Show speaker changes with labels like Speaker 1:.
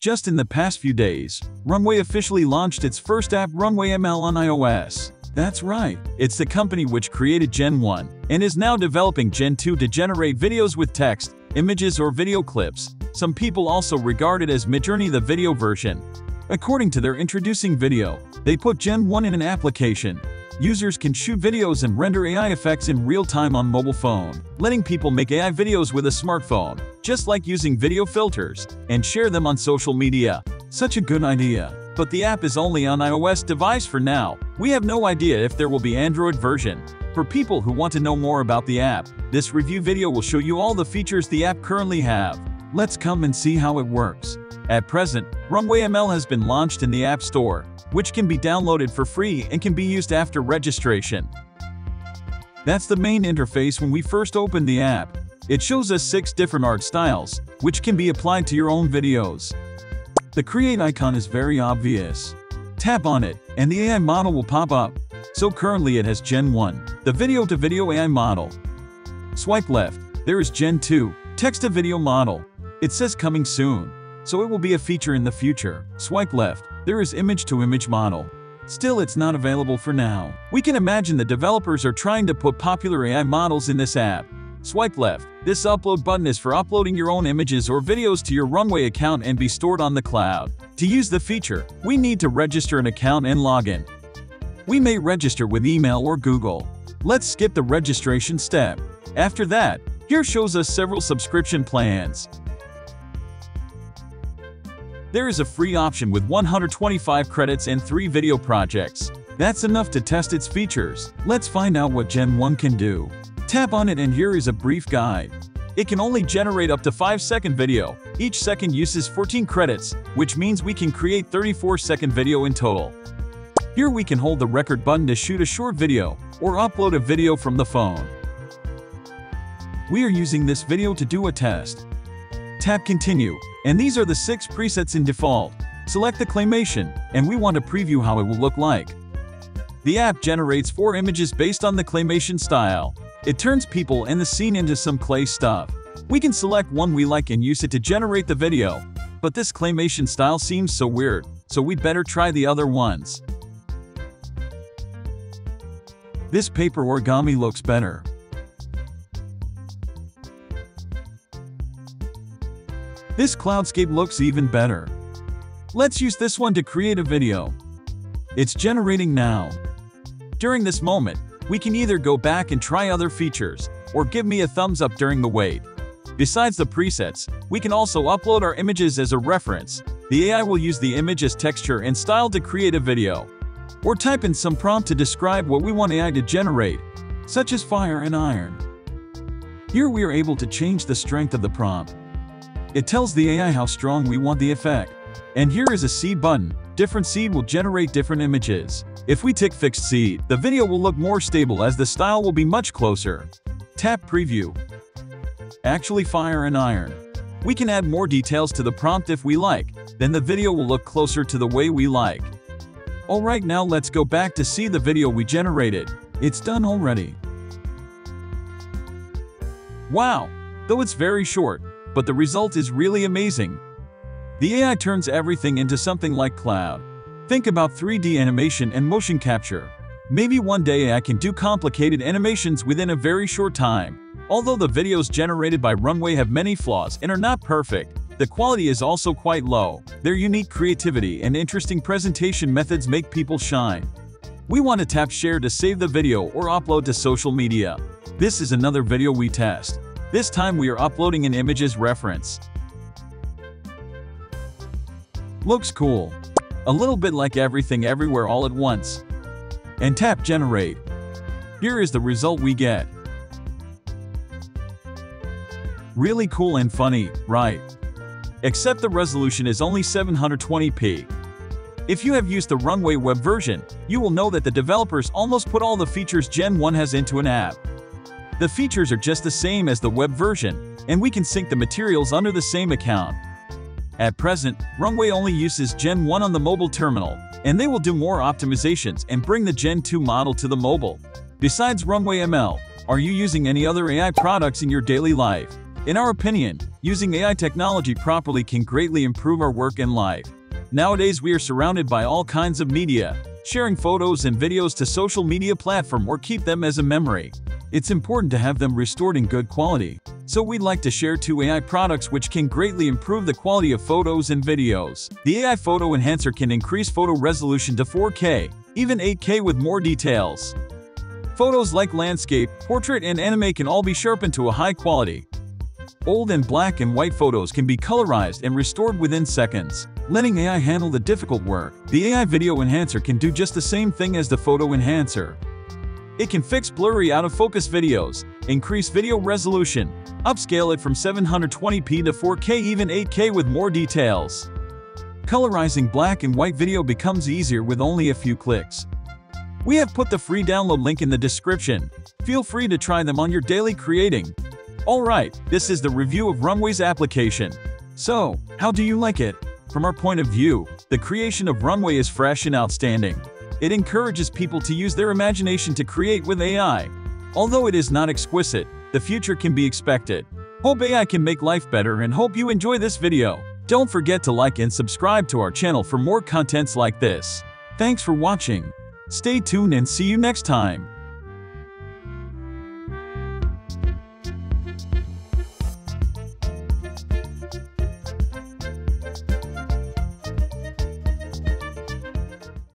Speaker 1: Just in the past few days, Runway officially launched its first app, RunwayML, on iOS. That's right, it's the company which created Gen-1 and is now developing Gen-2 to generate videos with text, images, or video clips. Some people also regard it as Midjourney, the video version. According to their introducing video, they put Gen-1 in an application. Users can shoot videos and render AI effects in real time on mobile phone, letting people make AI videos with a smartphone, just like using video filters, and share them on social media. Such a good idea. But the app is only on iOS device for now. We have no idea if there will be Android version. For people who want to know more about the app, this review video will show you all the features the app currently have. Let's come and see how it works. At present, RunwayML has been launched in the App Store, which can be downloaded for free and can be used after registration. That's the main interface when we first open the app. It shows us 6 different art styles, which can be applied to your own videos. The create icon is very obvious. Tap on it, and the AI model will pop up. So currently it has Gen-1, the video-to-video AI model. Swipe left, there is Gen-2, text-to-video model. It says coming soon, so it will be a feature in the future. Swipe left, there is image-to-image model. Still, it's not available for now. We can imagine the developers are trying to put popular AI models in this app. Swipe left, this upload button is for uploading your own images or videos to your Runway account and be stored on the cloud. To use the feature, we need to register an account and login. We may register with email or Google. Let's skip the registration step. After that, here shows us several subscription plans. There is a free option with 125 credits and 3 video projects. That's enough to test its features. Let's find out what Gen-1 can do. Tap on it and here is a brief guide. It can only generate up to 5-second video. Each second uses 14 credits, which means we can create 34-second video in total. Here we can hold the record button to shoot a short video or upload a video from the phone. We are using this video to do a test. Tap continue, and these are the 6 presets in default. Select the claymation, and we want to preview how it will look like. The app generates 4 images based on the claymation style. It turns people and the scene into some clay stuff. We can select one we like and use it to generate the video. But this claymation style seems so weird, so we'd better try the other ones. This paper origami looks better. This cloudscape looks even better. Let's use this one to create a video. It's generating now. During this moment, we can either go back and try other features, or give me a thumbs up during the wait. Besides the presets, we can also upload our images as a reference. The AI will use the image as texture and style to create a video. Or type in some prompt to describe what we want AI to generate, such as fire and iron. Here we are able to change the strength of the prompt. It tells the AI how strong we want the effect. And here is a seed button. Different seed will generate different images. If we tick fixed seed, the video will look more stable as the style will be much closer. Tap preview. Actually fire and iron. We can add more details to the prompt if we like, then the video will look closer to the way we like. Alright, now let's go back to see the video we generated. It's done already. Wow! Though it's very short, but the result is really amazing. The AI turns everything into something like cloud. Think about 3D animation and motion capture. Maybe one day AI can do complicated animations within a very short time. Although the videos generated by Runway have many flaws and are not perfect, the quality is also quite low. Their unique creativity and interesting presentation methods make people shine. We want to tap share to save the video or upload to social media. This is another video we test. This time we are uploading an image as reference. Looks cool. A little bit like Everything Everywhere All at Once. And tap generate. Here is the result we get. Really cool and funny, right? Except the resolution is only 720p. If you have used the Runway web version, you will know that the developers almost put all the features Gen-1 has into an app. The features are just the same as the web version, and we can sync the materials under the same account. At present, Runway only uses Gen-1 on the mobile terminal, and they will do more optimizations and bring the Gen-2 model to the mobile. Besides RunwayML, are you using any other AI products in your daily life? In our opinion, Using AI technology properly can greatly improve our work and life. Nowadays we are surrounded by all kinds of media. Sharing photos and videos to social media platform or keep them as a memory. It's important to have them restored in good quality. So we'd like to share 2 AI products which can greatly improve the quality of photos and videos. The AI Photo Enhancer can increase photo resolution to 4K, even 8K with more details. Photos like landscape, portrait, and anime can all be sharpened to a high quality. Old and black and white photos can be colorized and restored within seconds, letting AI handle the difficult work. The AI Video Enhancer can do just the same thing as the Photo Enhancer. It can fix blurry out-of-focus videos, increase video resolution, upscale it from 720p to 4K, even 8K with more details. Colorizing black and white video becomes easier with only a few clicks. We have put the free download link in the description. Feel free to try them on your daily creating. Alright, this is the review of Runway's application. So, how do you like it? From our point of view, the creation of Runway is fresh and outstanding. It encourages people to use their imagination to create with AI. Although it is not exquisite, the future can be expected. Hope AI can make life better and hope you enjoy this video. Don't forget to like and subscribe to our channel for more contents like this. Thanks for watching. Stay tuned and see you next time.